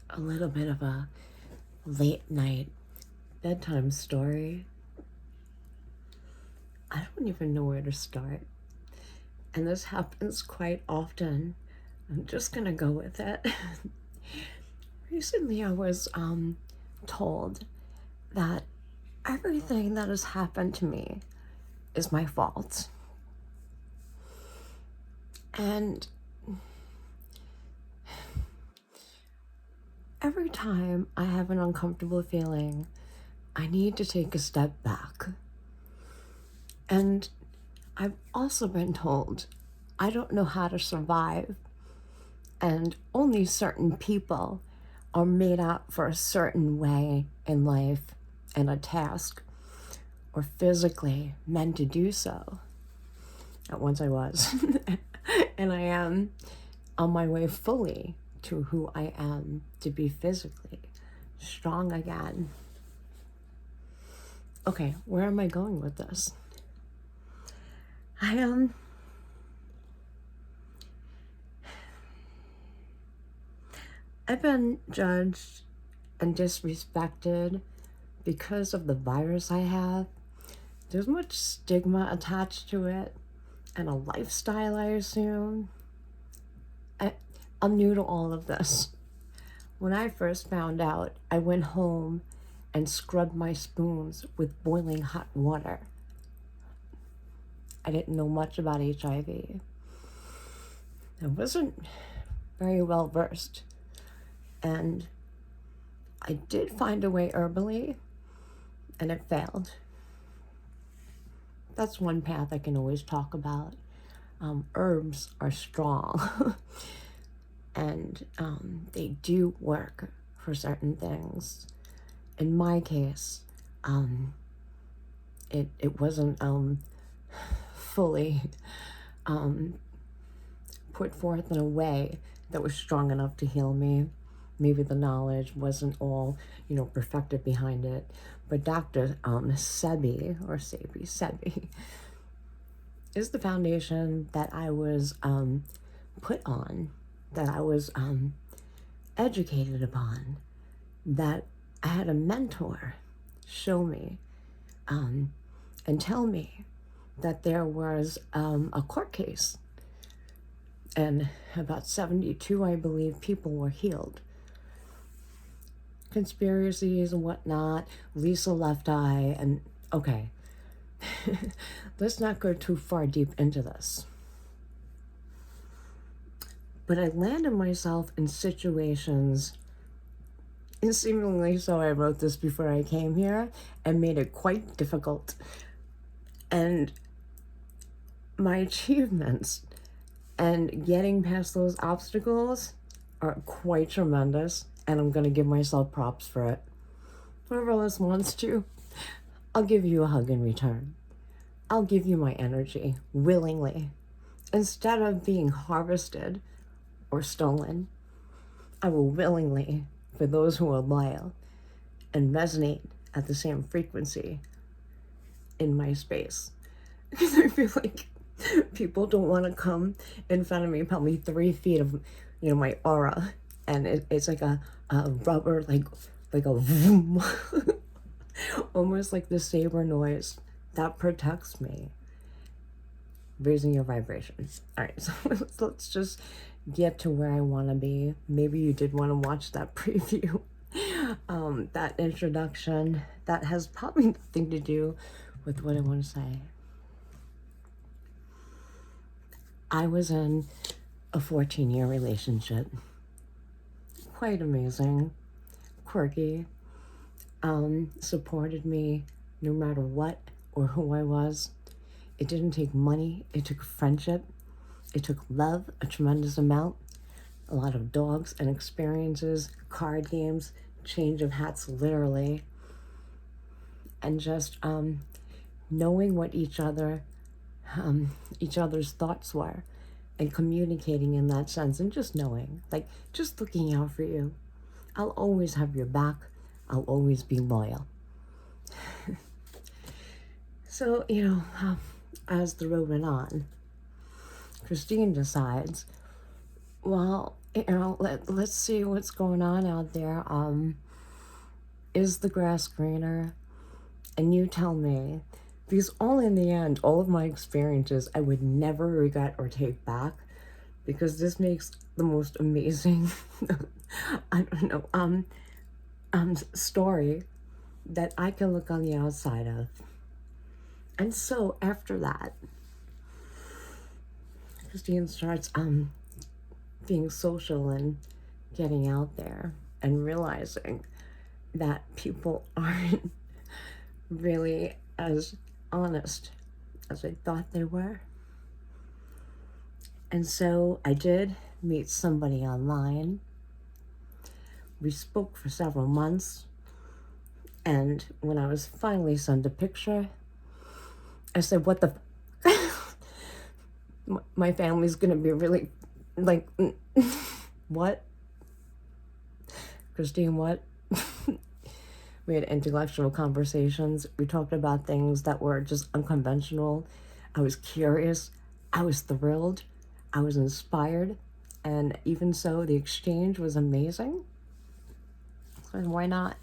a little bit of a late night bedtime story. I don't even know where to start. And this happens quite often. I'm just gonna go with it. Recently, I was told that everything that has happened to me is my fault. And every time I have an uncomfortable feeling, I need to take a step back. And I've also been told I don't know how to survive, and only certain people are made out for a certain way in life and a task, or physically meant to do so. At once I was. And I am on my way fully to who I am to be physically strong again. Okay, where am I going with this? I've been judged and disrespected because of the virus I have. There's much stigma attached to it and a lifestyle, I assume. I'm new to all of this. When I first found out, I went home and scrubbed my spoons with boiling hot water. I didn't know much about HIV. I wasn't very well versed. And I did find a way herbally, and it failed. That's one path I can always talk about. Herbs are strong. And they do work for certain things. In my case, it wasn't fully put forth in a way that was strong enough to heal me. Maybe the knowledge wasn't all, perfected behind it. But Dr. Sebi, is the foundation that I was put on, that I was educated upon, that I had a mentor show me and tell me that there was a court case, and about 72, I believe, people were healed. Conspiracies and whatnot, Lisa Left Eye, and okay, let's not go too far deep into this. But I landed myself in situations, and seemingly so I wrote this before I came here, and made it quite difficult. And my achievements and getting past those obstacles are quite tremendous, and I'm going to give myself props for it. Whoever else wants to, I'll give you a hug in return. I'll give you my energy willingly. Instead of being harvested or stolen, I will willingly, for those who are loyal and resonate at the same frequency in my space. Because I feel like people don't want to come in front of me, probably 3 feet of, my aura. And it's like a rubber, like a vroom, almost like the saber noise that protects me. Raising your vibrations. All right, so let's just get to where I want to be. Maybe you did want to watch that preview, that introduction. That has probably nothing to do with what I want to say. I was in a 14-year relationship. Quite amazing, quirky, supported me no matter what or who I was. It didn't take money, it took friendship, it took love, a tremendous amount, a lot of dogs and experiences, card games, change of hats literally, and just knowing what each other's thoughts were, and communicating in that sense, and just knowing, like, just looking out for you. I'll always have your back. I'll always be loyal. So, as the road went on, Christine decides, well, let's see what's going on out there. Is the grass greener? And you tell me, because all in the end, all of my experiences I would never regret or take back, because this makes the most amazing, I don't know, story that I can look on the outside of. And so after that, Christine starts being social and getting out there and realizing that people aren't really as honest as I thought they were. And so I did meet somebody online. We spoke for several months, and when I was finally sent a picture, I said, what the my family's gonna be really like, what? Christine, what? We had intellectual conversations. We talked about things that were just unconventional. I was curious. I was thrilled. I was inspired. And even so, the exchange was amazing. And why not?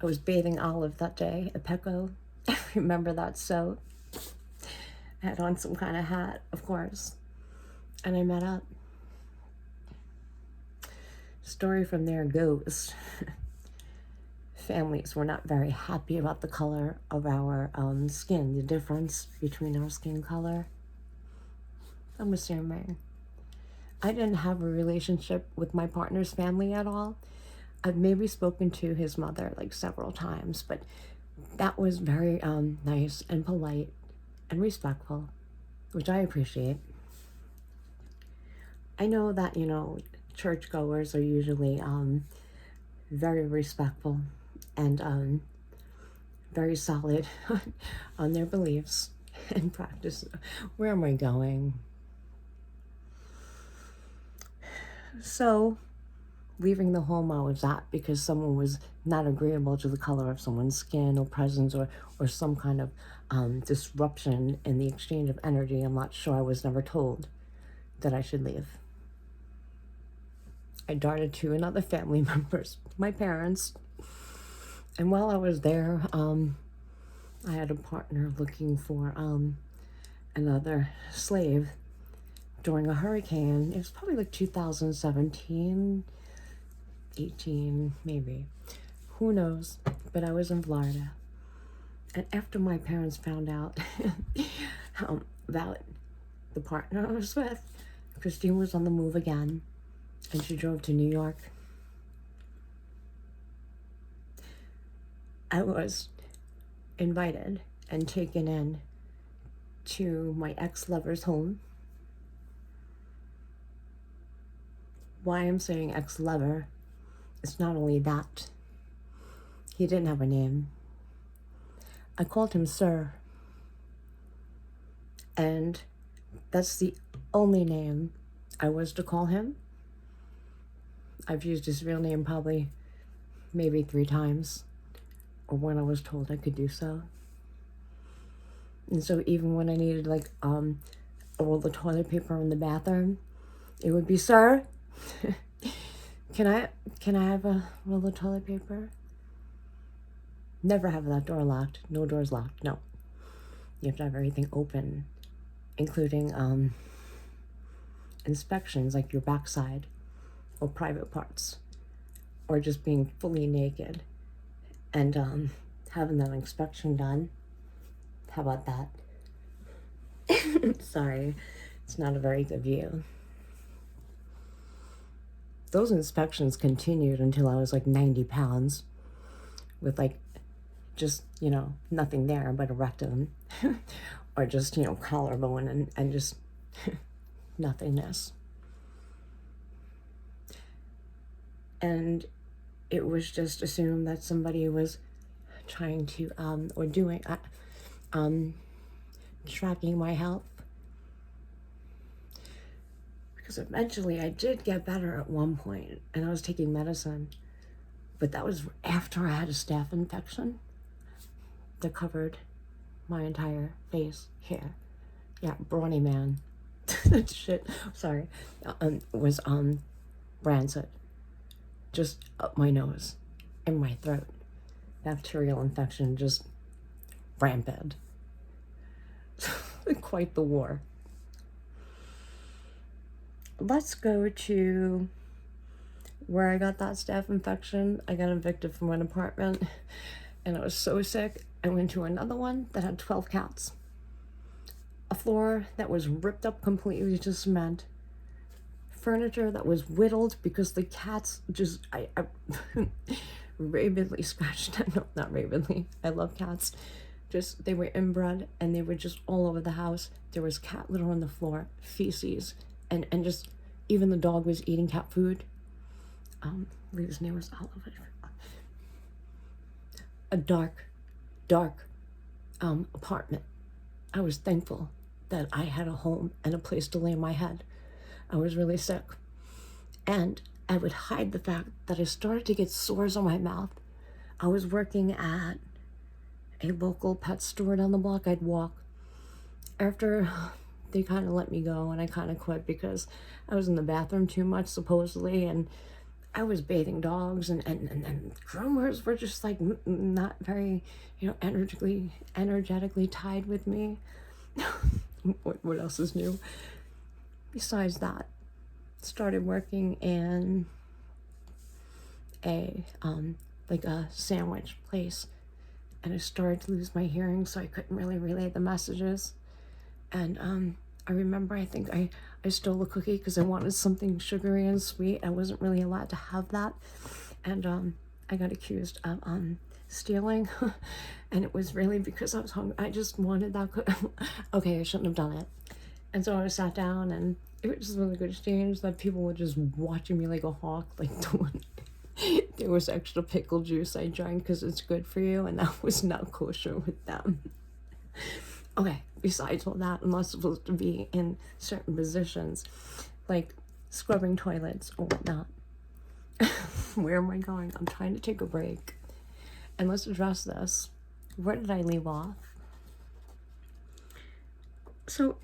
I was bathing Olive that day at Pecco. I remember that so. I had on some kind of hat, of course. And I met up. Story from there goes. Families were not very happy about the color of our skin, the difference between our skin color. I'm assuming. I didn't have a relationship with my partner's family at all. I've maybe spoken to his mother like several times, but that was very nice and polite and respectful, which I appreciate. I know that, churchgoers are usually very respectful and very solid on their beliefs and practice. Where am I going? So, leaving the home I was at because someone was not agreeable to the color of someone's skin or presence or some kind of disruption in the exchange of energy. I'm not sure. I was never told that I should leave. I darted to another family member's, my parents. And while I was there, I had a partner looking for another slave during a hurricane. It was probably like 2017, 18, maybe. Who knows? But I was in Florida. And after my parents found out about the partner I was with, Christine was on the move again, and she drove to New York. I was invited and taken in to my ex-lover's home. Why I'm saying ex-lover, it's not only that. He didn't have a name. I called him Sir. And that's the only name I was to call him. I've used his real name probably maybe 3 times, or when I was told I could do so. And so even when I needed like a roll of toilet paper in the bathroom, it would be, Sir, can I have a roll of toilet paper? Never have that door locked. No doors locked. No. You have to have everything open, including inspections like your backside or private parts, or just being fully naked and having that inspection done. How about that? Sorry, it's not a very good view. Those inspections continued until I was like 90 pounds with like just, nothing there but a rectum or just, collarbone and just nothingness. And it was just assumed that somebody was trying to, or doing, tracking my health. Because eventually I did get better at one point, and I was taking medicine. But that was after I had a staph infection that covered my entire face, hair. Yeah, brawny man. shit, sorry, was rancid, just up my nose, in my throat. Bacterial infection just rampant. Quite the war. Let's go to where I got that staph infection. I got evicted from one apartment and I was so sick. I went to another one that had 12 cats. A floor that was ripped up completely to cement. Furniture that was whittled because the cats just, I rabidly scratched. No, not rabidly. I love cats. Just, they were inbred and they were just all over the house. There was cat litter on the floor, feces, and just, even the dog was eating cat food. I believe his name was Oliver. A dark apartment. I was thankful that I had a home and a place to lay my head. I was really sick. And I would hide the fact that I started to get sores on my mouth. I was working at a local pet store down the block. I'd walk. After they kind of let me go and I kind of quit because I was in the bathroom too much, supposedly, and I was bathing dogs, and groomers were just like not very, energetically tied with me. What else is new? Besides that, started working in a sandwich place, and I started to lose my hearing, so I couldn't really relay the messages. And I remember, I think I stole a cookie because I wanted something sugary and sweet. I wasn't really allowed to have that. And I got accused of stealing. And it was really because I was hungry. I just wanted that cookie. Okay, I shouldn't have done it. And so I sat down, and it was just really good exchange that people were just watching me like a hawk. Like, there was extra pickle juice I drank because it's good for you, and that was not kosher with them. Okay, besides all that, I'm not supposed to be in certain positions, like scrubbing toilets or whatnot. Where am I going? I'm trying to take a break. And let's address this. Where did I leave off? So,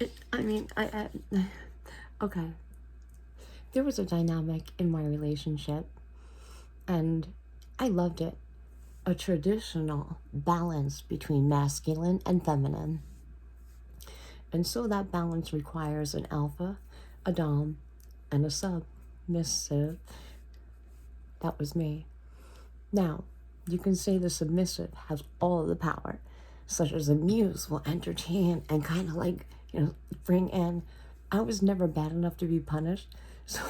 okay. There was a dynamic in my relationship, and I loved it. A traditional balance between masculine and feminine. And so that balance requires an alpha, a dom, and a submissive. That was me. Now, you can say the submissive has all of the power, such as amuse, will entertain, and kind of like, bring in. I was never bad enough to be punished. So,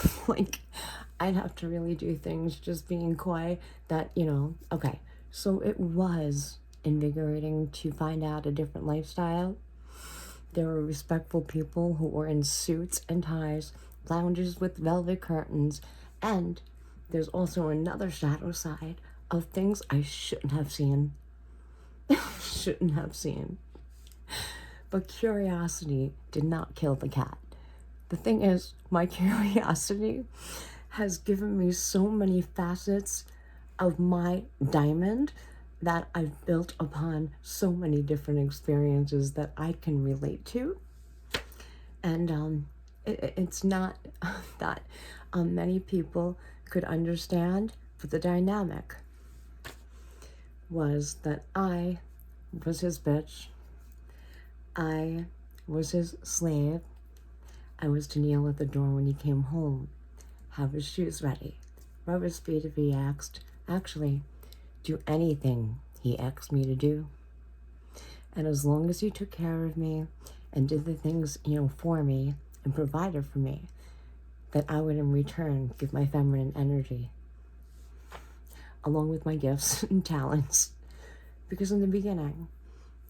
I'd have to really do things just being coy that, okay. So it was invigorating to find out a different lifestyle. There were respectful people who were in suits and ties, lounges with velvet curtains, and there's also another shadow side of things I shouldn't have seen. Shouldn't have seen. But curiosity did not kill the cat. The thing is, my curiosity has given me so many facets of my diamond that I've built upon so many different experiences that I can relate to. And it's not that many people could understand, but the dynamic was that I was his bitch. I was his slave. I was to kneel at the door when he came home, have his shoes ready, rub his feet if he asked, actually do anything he asked me to do. And as long as he took care of me and did the things, for me and provided for me, that I would in return give my feminine energy, along with my gifts and talents. Because in the beginning,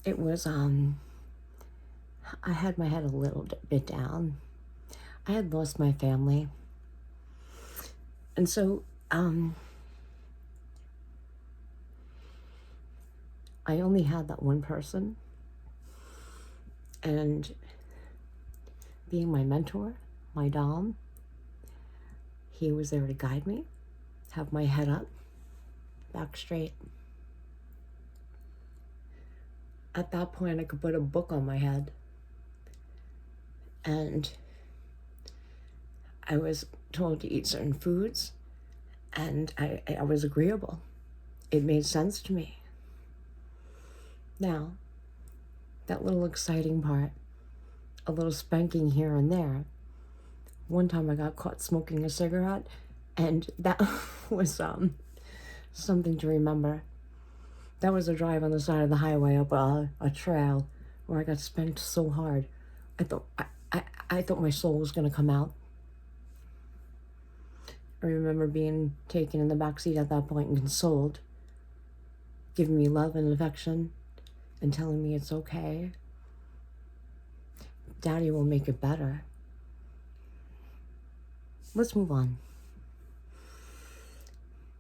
it was, I had my head a little bit down. I had lost my family. And so, I only had that one person, and being my mentor, my dom, he was there to guide me, have my head up, back straight. At that point, I could put a book on my head, and I was told to eat certain foods, and I was agreeable. It made sense to me. Now, that little exciting part, a little spanking here and there. One time I got caught smoking a cigarette, and that was something to remember. That was a drive on the side of the highway up a trail where I got spanked so hard. I thought my soul was gonna come out. I remember being taken in the backseat at that point and consoled, giving me love and affection, and telling me it's okay. Daddy will make it better. Let's move on.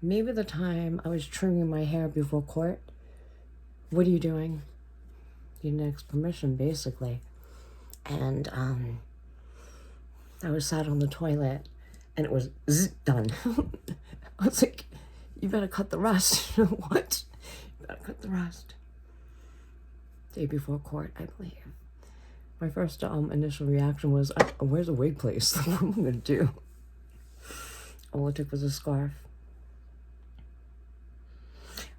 Maybe the time I was trimming my hair before court. What are you doing? You didn't ask permission, basically. And I was sat on the toilet, and it was done. I was like, you better cut the rest. What? You better cut the rest. Day before court, I believe. My first initial reaction was, where's the wig place? What am I going to do? All it took was a scarf.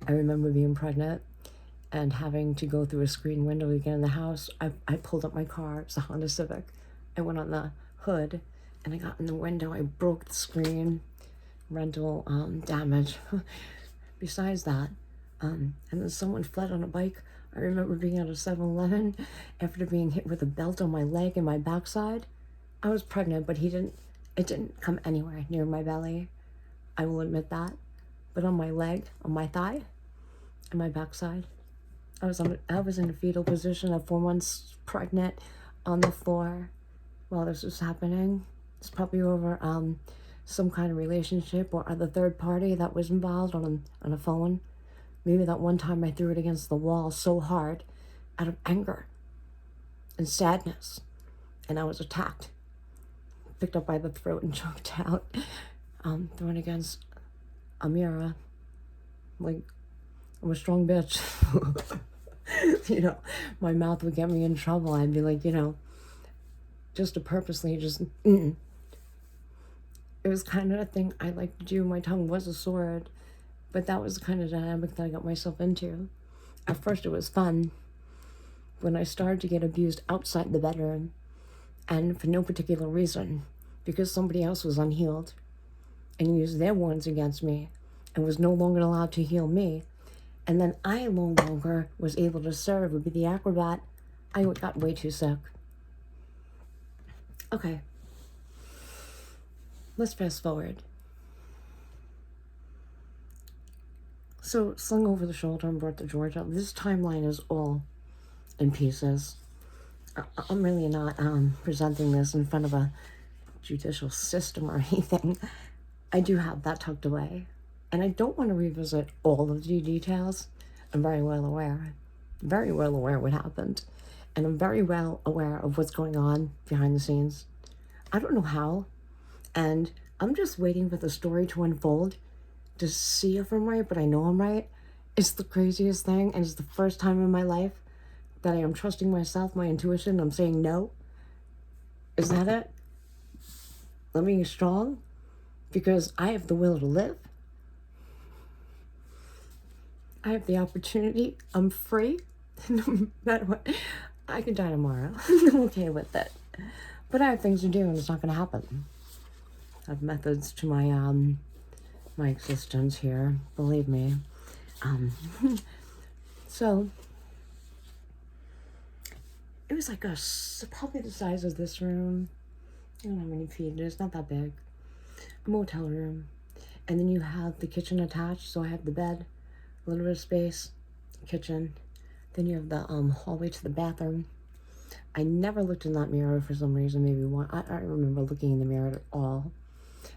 I remember being pregnant and having to go through a screen window to get in the house. I pulled up my car. It was a Honda Civic. I went on the hood, and I got in the window. I broke the screen. Rental damage. Besides that, and then someone fled on a bike. I remember being at a 7-Eleven after being hit with a belt on my leg and my backside. I was pregnant, but it didn't come anywhere near my belly. I will admit that. But on my leg, on my thigh, and my backside, I was in a fetal position at 4 months pregnant on the floor while this was happening. It's probably over some kind of relationship or other third party that was involved on a phone. Maybe that one time I threw it against the wall so hard out of anger and sadness, and I was attacked, picked up by the throat and choked out, thrown against a mirror. Like, I'm a strong bitch. My mouth would get me in trouble. I'd be like, just to purposely it was kind of a thing I like to do. My tongue was a sword, but that was the kind of dynamic that I got myself into. At first it was fun. When I started to get abused outside the bedroom, and for no particular reason, because somebody else was unhealed and used their wounds against me and was no longer allowed to heal me, and then I no longer was able to serve or be the acrobat, I got way too sick. Okay. Let's fast forward. So, slung over the shoulder and brought to Georgia. This timeline is all in pieces. I'm really not presenting this in front of a judicial system or anything. I do have that tucked away. And I don't want to revisit all of the details. I'm very well aware what happened. And I'm very well aware of what's going on behind the scenes. I don't know how. And I'm just waiting for the story to unfold to see if I'm right, but I know I'm right. It's the craziest thing, and it's the first time in my life that I am trusting myself, my intuition. I'm saying no. Is that it? I'm being strong because I have the will to live. I have the opportunity. I'm free. No matter what. I could die tomorrow. I'm okay with it. But I have things to do, and it's not going to happen. I have methods to my existence here, believe me. So it was like probably the size of this room. I don't know how many feet it is, not that big. A motel room. And then you have the kitchen attached, so I have the bed, a little bit of space, kitchen. Then you have the hallway to the bathroom. I never looked in that mirror for some reason, maybe one. I don't remember looking in the mirror at all.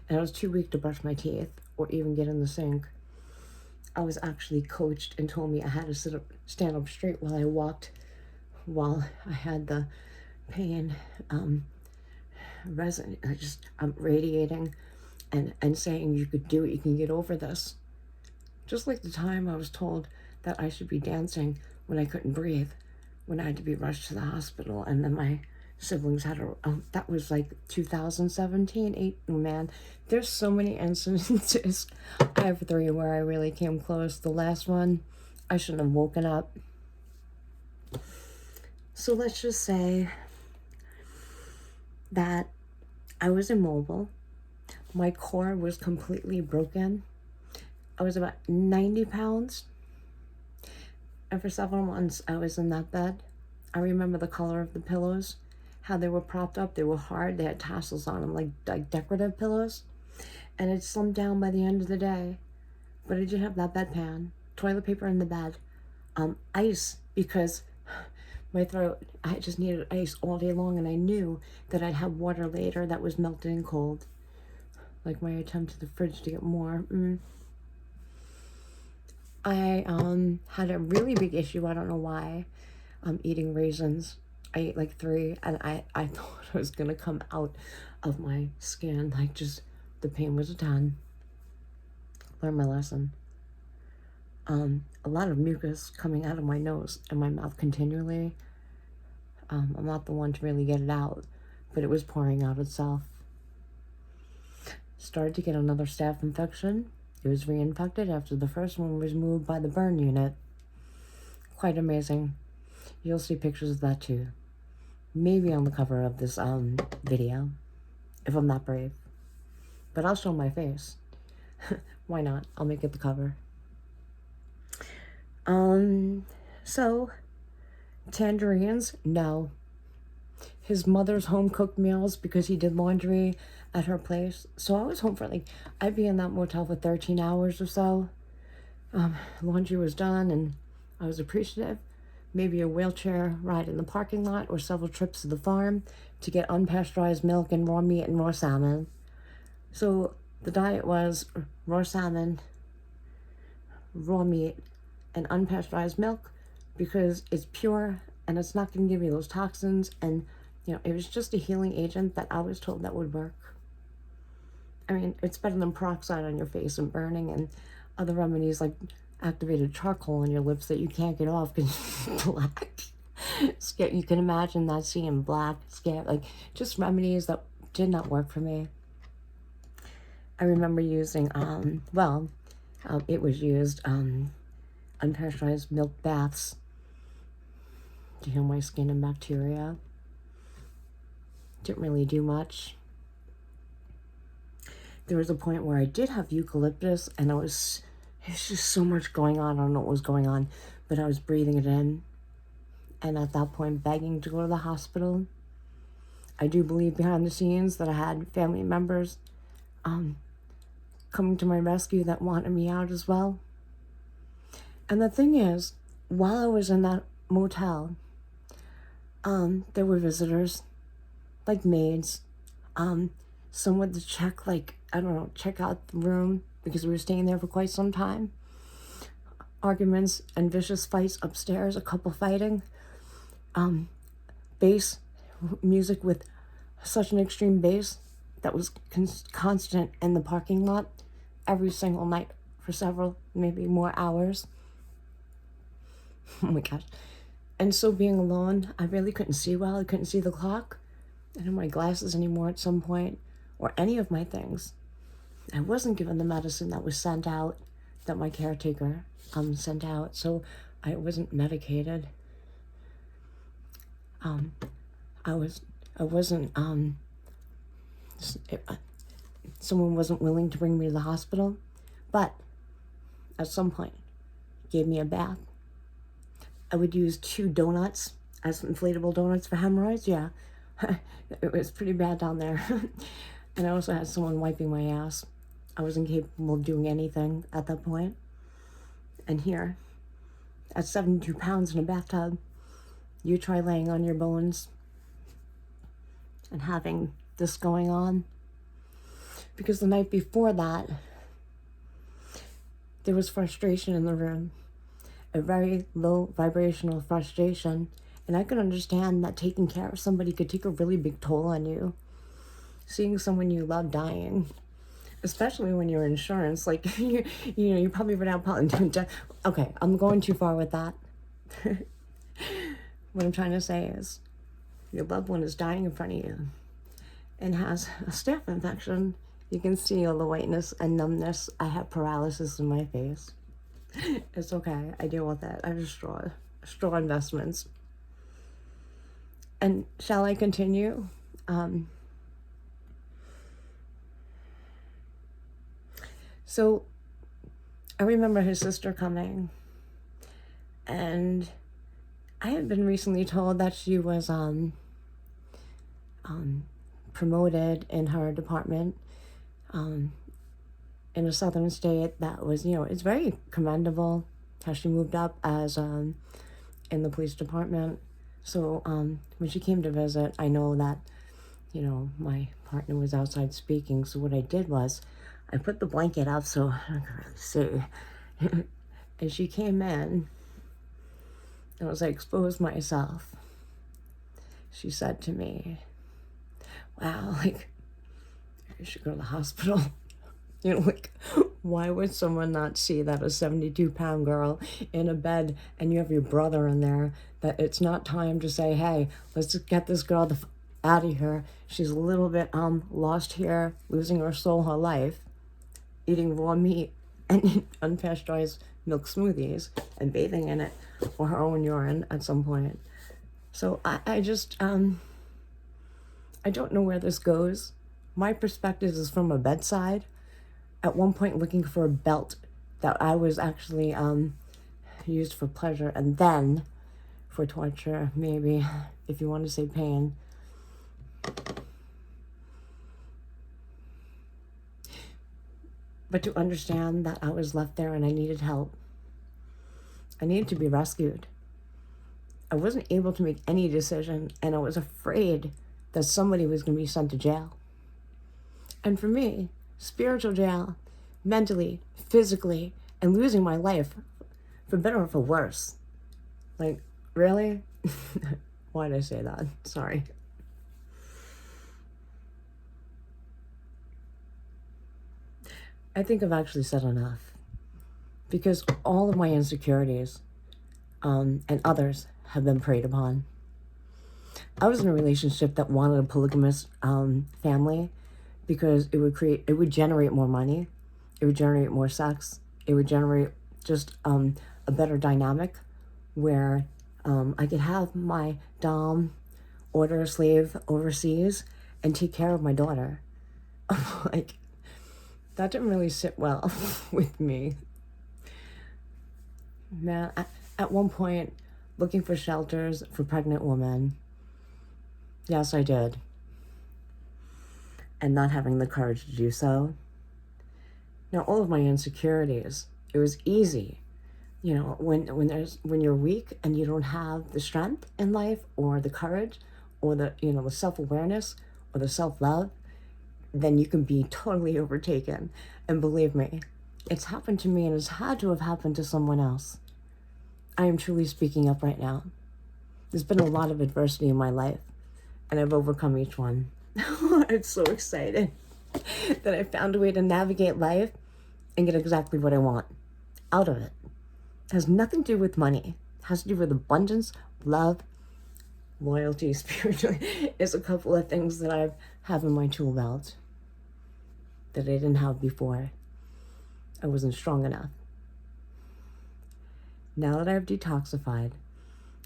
And I was too weak to brush my teeth or even get in the sink. I was actually coached and told me I had to stand up straight while I walked, while I had the pain radiating and saying you could do it, you can get over this. Just like the time I was told that I should be dancing when I couldn't breathe, when I had to be rushed to the hospital, and then my siblings had a, that was like 2017, 8, man. There's so many instances. I have 3 where I really came close. The last one, I shouldn't have woken up. So let's just say that I was immobile. My core was completely broken. I was about 90 pounds. And for several months, I was in that bed. I remember the color of the pillows, how they were propped up. They were hard. They had tassels on them, like decorative pillows. And it slumped down by the end of the day. But I did have that bedpan, toilet paper in the bed, ice, because my throat, I just needed ice all day long, and I knew that I'd have water later that was melted and cold. Like my attempt to the fridge to get more. I had a really big issue, I don't know why, eating raisins. I ate like 3, and I thought I was gonna come out of my skin, like just, the pain was a ton. Learned my lesson. A lot of mucus coming out of my nose and my mouth continually. I'm not the one to really get it out, but it was pouring out itself. Started to get another staph infection. It was reinfected after the first one was moved by the burn unit. Quite amazing. You'll see pictures of that too. Maybe on the cover of this video, if I'm not brave. But I'll show my face. Why not? I'll make it the cover. So, tangerines? No. His mother's home-cooked meals because he did laundry at her place. So I was home for like, I'd be in that motel for 13 hours or so. Laundry was done, and I was appreciative. Maybe a wheelchair ride in the parking lot or several trips to the farm to get unpasteurized milk and raw meat and raw salmon. So the diet was raw salmon, raw meat, and unpasteurized milk because it's pure and it's not going to give you those toxins. And, you know, it was just a healing agent that I was told that would work. I mean, it's better than peroxide on your face and burning and other remedies like activated charcoal on your lips that you can't get off because it's black. You can imagine that, seeing black, scab, like just remedies that did not work for me. I remember using, it was used, unpasteurized milk baths to heal my skin and bacteria. Didn't really do much. There was a point where I did have eucalyptus, and it was just so much going on. I don't know what was going on, but I was breathing it in. And at that point, begging to go to the hospital. I do believe behind the scenes that I had family members coming to my rescue that wanted me out as well. And the thing is, while I was in that motel, there were visitors, like maids, someone to check, like, I don't know, check out the room because we were staying there for quite some time. Arguments and vicious fights upstairs, a couple fighting. Bass music with such an extreme bass that was constant in the parking lot every single night for several, maybe more hours. Oh my gosh. And so being alone, I really couldn't see well. I couldn't see the clock. I didn't have my glasses anymore at some point, or any of my things. I wasn't given the medicine that was sent out, that my caretaker sent out, so I wasn't medicated. Someone wasn't willing to bring me to the hospital, but at some point, gave me a bath. I would use 2 donuts as inflatable donuts for hemorrhoids. Yeah, it was pretty bad down there. And I also had someone wiping my ass. I wasn't capable of doing anything at that point. And here, at 72 pounds in a bathtub, you try laying on your bones and having this going on. Because the night before that, there was frustration in the room, a very low vibrational frustration. And I could understand that taking care of somebody could take a really big toll on you. Seeing someone you love dying, especially when you're insurance, like, you probably run out death. Okay, I'm going too far with that. What I'm trying to say is, your loved one is dying in front of you and has a staph infection. You can see all the whiteness and numbness. I have paralysis in my face. It's okay. I deal with it. I have straw investments. And shall I continue? So I remember his sister coming, and I had been recently told that she was promoted in her department in a southern state. That was, it's very commendable how she moved up as in the police department. So when she came to visit, I know that, my partner was outside speaking. So what I did was I put the blanket up so I could really see. And she came in, and as I exposed myself, she said to me, wow, like, you should go to the hospital. Why would someone not see that a 72-pound girl in a bed and you have your brother in there, that it's not time to say, hey, let's just get this girl out of here. She's a little bit lost here, losing her soul, her life, eating raw meat and unpasteurized milk smoothies and bathing in it or her own urine at some point. So I just, I don't know where this goes. My perspective is from a bedside. At one point looking for a belt that I was actually used for pleasure and then for torture, maybe, if you want to say pain. But to understand that I was left there and I needed help. I needed to be rescued. I wasn't able to make any decision, and I was afraid that somebody was going to be sent to jail. And for me, spiritual jail, mentally, physically, and losing my life, for better or for worse. Like, really? Why did I say that? Sorry. I think I've actually said enough, because all of my insecurities and others have been preyed upon. I was in a relationship that wanted a polygamous family because it would generate more money, it would generate more sex, it would generate just a better dynamic where I could have my dom order a slave overseas and take care of my daughter. Like, that didn't really sit well with me. Man, at one point, looking for shelters for pregnant women. Yes, I did. And not having the courage to do so. Now, all of my insecurities, it was easy. When you're weak and you don't have the strength in life or the courage or the self-awareness or the self-love, then you can be totally overtaken. And believe me, it's happened to me and it's had to have happened to someone else. I am truly speaking up right now. There's been a lot of adversity in my life, and I've overcome each one. I'm so excited that I found a way to navigate life and get exactly what I want out of it. It has nothing to do with money. It has to do with abundance, love, loyalty, spiritually. It's a couple of things that I have in my tool belt that I didn't have before. I wasn't strong enough. Now that I've detoxified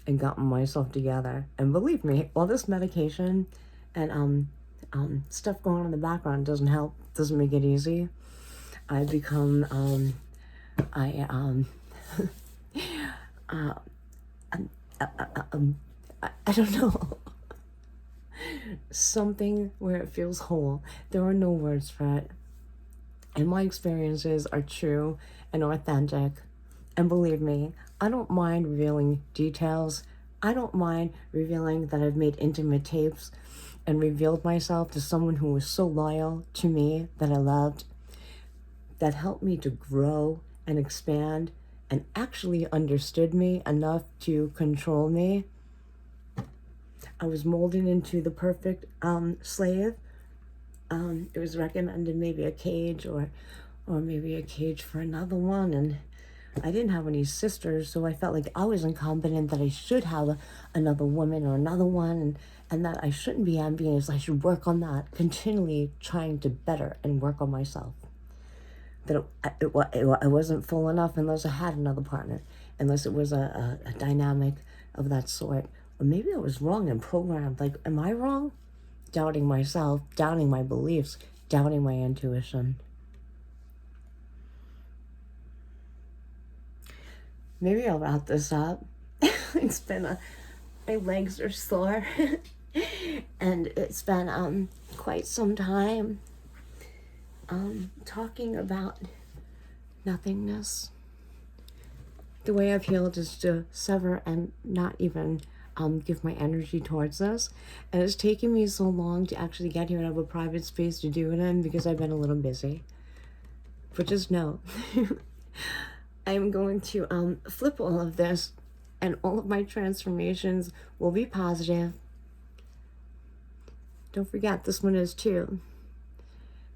and gotten myself together, and believe me, all this medication and stuff going on in the background doesn't help, doesn't make it easy. I've become I don't know, something where it feels whole. There are no words for it. And my experiences are true and authentic. And believe me, I don't mind revealing details. I don't mind revealing that I've made intimate tapes and revealed myself to someone who was so loyal to me, that I loved, that helped me to grow and expand and actually understood me enough to control me. I was molded into the perfect slave. It was recommended maybe a cage or maybe a cage for another one, and I didn't have any sisters, so I felt like I was incompetent, that I should have another woman or another one, and that I shouldn't be envious. I should work on that, continually trying to better and work on myself. That I wasn't full enough unless I had another partner, unless it was a dynamic of that sort. Or maybe I was wrong and programmed. Like, am I wrong? Doubting myself, doubting my beliefs, doubting my intuition. Maybe I'll wrap this up. It's been my legs are sore. And it's been quite some time talking about nothingness. The way I've healed is to sever and not even give my energy towards this. And it's taken me so long to actually get here and have a private space to do it in because I've been a little busy. But just know, I'm going to flip all of this, and all of my transformations will be positive. Don't forget, this one is too.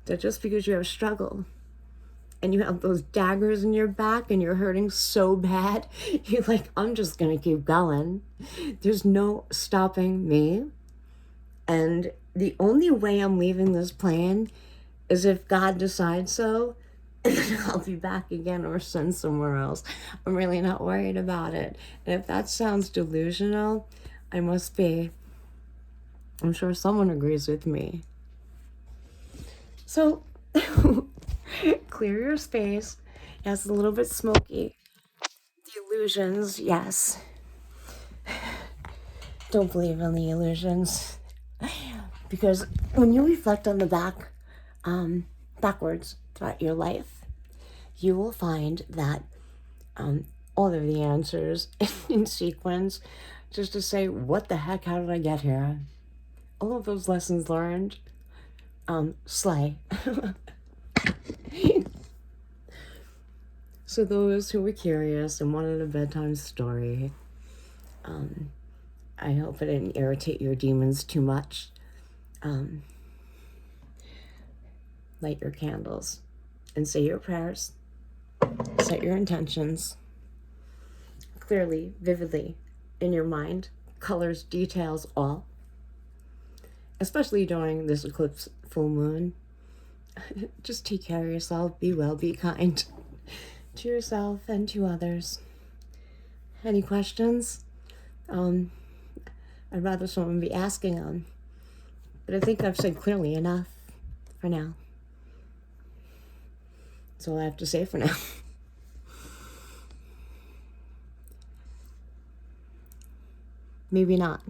That just because you have struggle and you have those daggers in your back and you're hurting so bad, you're like, I'm just gonna keep going. There's no stopping me. And the only way I'm leaving this plane is if God decides so, and then I'll be back again or sent somewhere else. I'm really not worried about it. And if that sounds delusional, I must be. I'm sure someone agrees with me. So, clear your space. Yes, it's a little bit smoky. The illusions, yes. Don't believe in the illusions. Because when you reflect on the backwards throughout your life, you will find that all of the answers in sequence, just to say, what the heck, how did I get here? All of those lessons learned, slay. So those who were curious and wanted a bedtime story, I hope it didn't irritate your demons too much. Light your candles and say your prayers. Set your intentions clearly, vividly in your mind. Colors, details, all. Especially during this eclipse full moon. Just take care of yourself. Be well, be kind to yourself and to others. Any questions? I'd rather someone be asking them. But I think I've said clearly enough for now. That's all I have to say for now. Maybe not.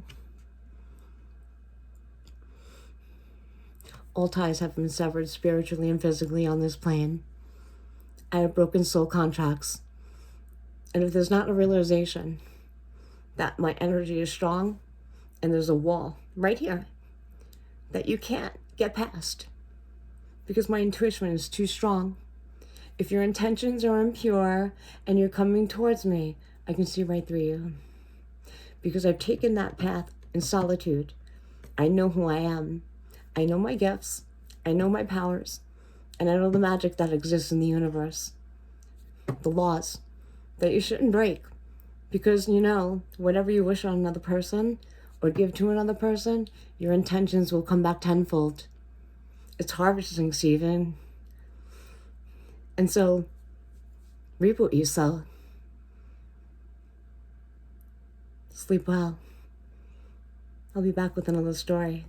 All ties have been severed spiritually and physically on this plane. I have broken soul contracts. And if there's not a realization that my energy is strong and there's a wall right here that you can't get past because my intuition is too strong. If your intentions are impure and you're coming towards me, I can see right through you. Because I've taken that path in solitude. I know who I am. I know my gifts. I know my powers. And I know the magic that exists in the universe. The laws that you shouldn't break. Because, whatever you wish on another person or give to another person, your intentions will come back tenfold. It's harvesting season. And so, reap what you sow. Sleep well. I'll be back with another story.